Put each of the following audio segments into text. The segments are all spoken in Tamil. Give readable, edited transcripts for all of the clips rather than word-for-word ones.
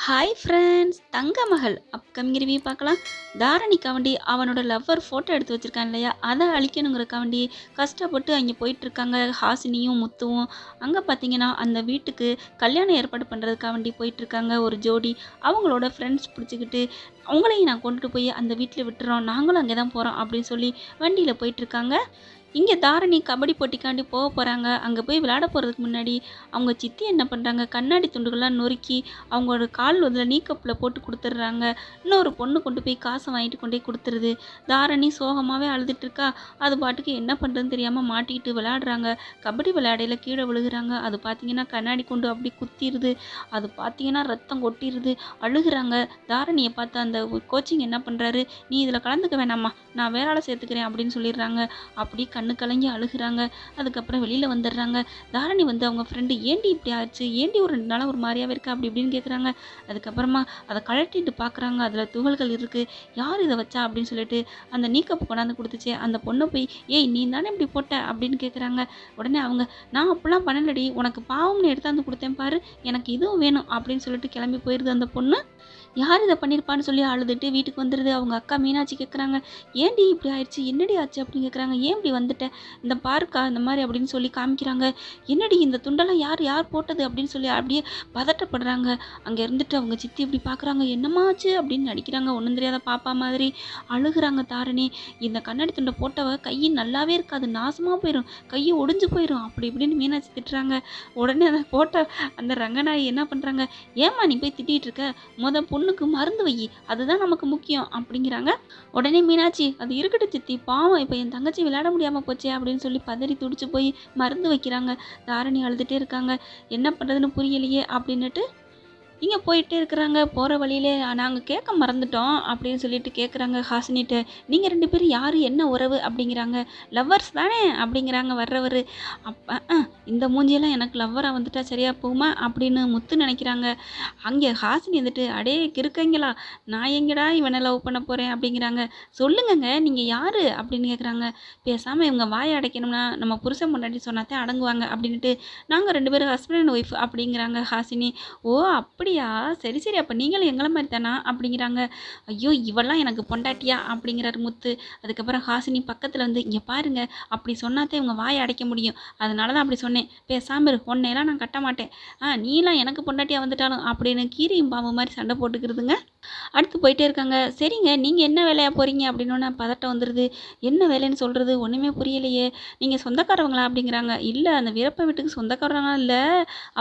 ஹாய் ஃப்ரெண்ட்ஸ், தங்க மகள் அப்கமிங் ரிவ்யூ பார்க்கலாம். தாரணிக்காவண்டி அவனோட லவ்வர் ஃபோட்டோ எடுத்து வச்சுருக்கான் இல்லையா, அதை அழிக்கணுங்கிறக்காவண்டி கஷ்டப்பட்டு அங்கே போயிட்டுருக்காங்க ஹாசினியும் முத்துவும். அங்கே பார்த்தீங்கன்னா அந்த வீட்டுக்கு கல்யாணம் ஏற்பாடு பண்ணுறதுக்காவண்டி போயிட்டுருக்காங்க ஒரு ஜோடி. அவங்களோட ஃப்ரெண்ட்ஸ் பிடிச்சிக்கிட்டு அவங்களையும் நான் கொண்டுட்டு போய் அந்த வீட்டில் விட்டுறோம், நாங்களும் அங்கே தான் போகிறோம் அப்படின்னு சொல்லி வண்டியில் போயிட்டுருக்காங்க. இங்கே தாரணி கபடி போட்டிக்காண்டி போக போகிறாங்க. அங்கே போய் விளையாட போகிறதுக்கு முன்னாடி அவங்க சித்தி என்ன பண்ணுறாங்க, கண்ணாடி துண்டுகள்லாம் நொறுக்கி அவங்களோட கால் அதில் நீக்கப்பில் போட்டு கொடுத்துட்றாங்க. இன்னொரு பொண்ணு கொண்டு போய் காசை வாங்கிட்டு கொண்டே கொடுத்துருது. தாரணி சோகமாகவே அழுதுட்டுருக்கா. அது பாட்டுக்கு என்ன பண்ணுறதுன்னு தெரியாமல் மாட்டிக்கிட்டு விளையாடுறாங்க. கபடி விளையாடையில் கீழே விழுகிறாங்க. அது பார்த்தீங்கன்னா கண்ணாடி கொண்டு அப்படி குத்திடுது. அது பார்த்தீங்கன்னா ரத்தம் கொட்டிடுது. அழுகிறாங்க. தாரணியை பார்த்து அந்த கோச்சிங் என்ன பண்ணுறாரு, நீ இதில் கலந்துக்க வேணாம்மா, நான் வேற ஆளை சேர்த்துக்கிறேன் அப்படின்னு சொல்லிடுறாங்க. அப்படி கண்ணு கலங்கி அழுகிறாங்க. அதுக்கப்புறம் வெளியில் வந்துடுறாங்க. தாரணி வந்து அவங்க ஃப்ரெண்டு ஏண்டி இப்படி ஆச்சு, ஏண்டி ஒரு 2 நாளாக ஒரு மாதிரியாவே இருக்கா அப்படி இப்படின்னு கேட்குறாங்க. அதுக்கப்புறமா அதை கழட்டிட்டு பார்க்குறாங்க. அதில் துகள்கள் இருக்குது. யார் இதை வச்சா அப்படின்னு சொல்லிட்டு அந்த நீக்கப்பு கொண்டாந்து கொடுத்துச்சு. அந்த பொண்ணை போய், ஏய் நீ தானே இப்படி போட்ட அப்படின்னு கேட்குறாங்க. உடனே அவங்க, நான் அப்படிலாம் பண்ணலடி, உனக்கு பாவம்னு எடுத்தாந்து கொடுத்தேன் பாரு, எனக்கு இதுவும் வேணும் அப்படின்னு சொல்லிட்டு கிளம்பி போயிடுது அந்த பொண்ணு. யார் இதை பண்ணியிருப்பான்னு சொல்லி அழுதுட்டு வீட்டுக்கு வந்துடுது. அவங்க அக்கா மீனாட்சி கேட்குறாங்க, ஏன்டி இப்படி ஆயிடுச்சு, என்னடி ஆச்சு அப்படின்னு கேட்குறாங்க. ஏன் இப்படி வந்துட்டேன், இந்த பாருக்கா இந்த மாதிரி அப்படின்னு சொல்லி காமிக்கிறாங்க. என்னடி இந்த துண்டெல்லாம் யார் யார் போட்டது அப்படின்னு சொல்லி அப்படியே பதட்டப்படுறாங்க. அங்கே இருந்துட்டு அவங்க சித்தி இப்படி பார்க்குறாங்க, என்னமாச்சு அப்படின்னு நடிக்கிறாங்க. ஒன்றும் தெரியாத பாப்பா மாதிரி அழுகுறாங்க தாரணி. இந்த கண்ணாடி துண்டை போட்டவ கை நல்லாவே இருக்காது, நாசமாக போயிடும், கையை ஒடிஞ்சு போயிடும் அப்படி இப்படின்னு மீனாட்சி திட்டுறாங்க. உடனே அதை போட்ட அந்த ரங்கநாயகி என்ன பண்ணுறாங்க, ஏம்மா நீ போய் திட்டிகிட்டு இருக்க, பொண்ணுக்கு மருந்து வை, அதுதான் நமக்கு முக்கியம் அப்படிங்கிறாங்க. உடனே மீனாட்சி, அது இருக்கட்டும் சித்தி, பாவம் இப்போ என் தங்கச்சி விளையாட முடியாமல் போச்சே அப்படின்னு சொல்லி பதறி துடிச்சு போய் மருந்து வைக்கிறாங்க. தாரணி அழுதுகிட்டே இருக்காங்க. என்ன பண்ணுறதுன்னு புரியலையே அப்படின்னுட்டு இங்கே போயிட்டே இருக்கிறாங்க. போகிற வழியிலே நாங்கள் கேட்க மறந்துட்டோம் அப்படின்னு சொல்லிட்டு கேட்குறாங்க ஹாசினிட்ட, நீங்கள் 2 பேரும் யார், என்ன உறவு அப்படிங்கிறாங்க. லவ்வர்ஸ் தானே அப்படிங்கிறாங்க வர்றவர். அப்போ இந்த மூஞ்சியெல்லாம் எனக்கு லவ்வராக வந்துட்டா சரியாக போகுமா அப்படின்னு முத்து நினைக்கிறாங்க. அங்கே ஹாசினி வந்துட்டு, அடே கிறுக்கங்களா, நான் எங்கடா இவனை லவ் பண்ண போகிறேன் அப்படிங்கிறாங்க. சொல்லுங்கங்க நீங்கள் யார் அப்படின்னு கேட்குறாங்க. பேசாமல் இவங்க வாயை அடைக்கணும்னா நம்ம புருஷன் முன்னாடி சொன்னாத்தே அடங்குவாங்க அப்படின்ட்டு, நாங்கள் 2 பேரும் ஹஸ்பண்ட் அண்ட் ஒய்ஃப் அப்படிங்கிறாங்க ஹாசினி. ஓ அப்படியா, சரி சரி, அப்போ நீங்களும் எங்களை மாதிரி தானா அப்படிங்கிறாங்க. ஐயோ இவெல்லாம் எனக்கு பொண்டாட்டியா அப்படிங்கிறாரு முத்து. அதுக்கப்புறம் ஹாசினி பக்கத்தில் வந்து, இங்கே பாருங்க, அப்படி சொன்னாத்தே இவங்க வாயை அடைக்க முடியும், அதனால தான் அப்படி சொன்னேன், பேசாமல் இரு, உன்னையெல்லாம் நான் கட்ட மாட்டேன், நீலாம் எனக்கு பொண்டாட்டியாக வந்துட்டாலும் அப்படின்னு கீரியும் பாம்பு மாதிரி சண்டை போட்டுக்கிறதுங்க. அடுத்து போயிட்டே இருக்காங்க. சரிங்க நீங்கள் என்ன வேலையாக போகிறீங்க அப்படின்னோடனே பதட்டம் வந்துடுது. என்ன வேலைன்னு சொல்கிறது ஒன்றுமே புரியலையே, நீங்கள் சொந்தக்காரவங்களா அப்படிங்கிறாங்க. இல்லை அந்த வீரப்ப வீட்டுக்கு சொந்தக்காரங்களா இல்லை,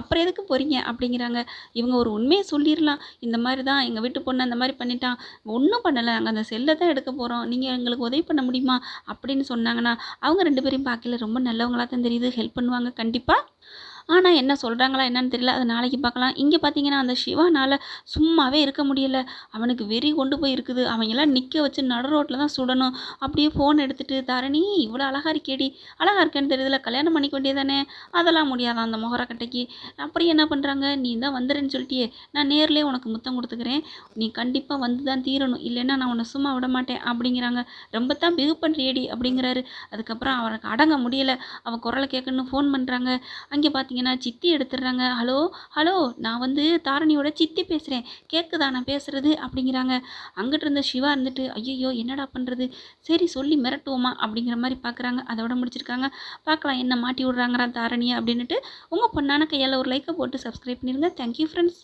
அப்புறம் எதுக்கு போகிறீங்க அப்படிங்கிறாங்க. இவங்க ஒரு உண்மையை சொல்லிடலாம், இந்த மாதிரி தான் எங்கள் வீட்டு பொண்ணு அந்த மாதிரி பண்ணிட்டான், ஒன்றும் பண்ணலை, நாங்கள் அந்த செல்லை தான் எடுக்க போகிறோம், நீங்கள் எங்களுக்கு உதவி பண்ண முடியுமா அப்படின்னு சொன்னாங்கன்னா, அவங்க 2 பேரையும் பார்க்கல ரொம்ப நல்லவங்களாக தான் தெரியுது, ஹெல்ப் பண்ணுவாங்க கண்டிப்பாக. ஆனால் என்ன சொல்கிறாங்களா என்னன்னு தெரியல, அதை நாளைக்கு பார்க்கலாம். இங்கே பார்த்தீங்கன்னா அந்த சிவானால் சும்மாவே இருக்க முடியல. அவனுக்கு வெறி கொண்டு போய் இருக்குது. அவங்கெல்லாம் நிற்க வச்சு நடு ரோட்டில் தான் சுடணும். அப்படியே ஃபோன் எடுத்துகிட்டு, தாரணி இவ்வளோ அழகாக இருக்கேடி, அழகாக இருக்கேன்னு தெரியுதுல, கல்யாணம் பண்ணிக்க வேண்டியதானே, அதெல்லாம் முடியாதான் அந்த மொகரக்கட்டைக்கு. அப்படி என்ன பண்ணுறாங்க, நீ தான் வந்துடுறேன்னு சொல்லிட்டியே, நான் நேர்லேயே உனக்கு முத்தம் கொடுத்துக்கிறேன், நீ கண்டிப்பாக வந்து தான் தீரணும், இல்லைன்னா நான் உன்னை சும்மா விட மாட்டேன் அப்படிங்கிறாங்க. ரொம்ப தான் பிகு பண்ணுறியடி அப்படிங்கிறாரு. அதுக்கப்புறம் அவனுக்கு அடங்க முடியலை. அவன் குரலை கேட்கணுன்னு ஃபோன் பண்ணுறாங்க. அங்கே பார்த்தீங்கன்னா சித்தி எடுத்துடுறாங்க. ஹலோ ஹலோ, நான் வந்து தாரணியோட சித்தி பேசுகிறேன், கேட்குதா நான் பேசுகிறது அப்படிங்கிறாங்க. அங்கிட்டு இருந்த சிவா இருந்துட்டு, ஐயோ என்னடா பண்ணுறது, சரி சொல்லி மிரட்டுவோமா அப்படிங்கிற மாதிரி பார்க்குறாங்க. அதோட முடிச்சிருக்காங்க. பார்க்கலாம் என்ன மாட்டி விட்றாங்கிறா தாரணியை அப்படின்னுட்டு. உங்கள் பொண்ணான கையால் ஒரு லைக்கை போட்டு சப்ஸ்கிரைப் பண்ணிடுங்க. Thank you friends.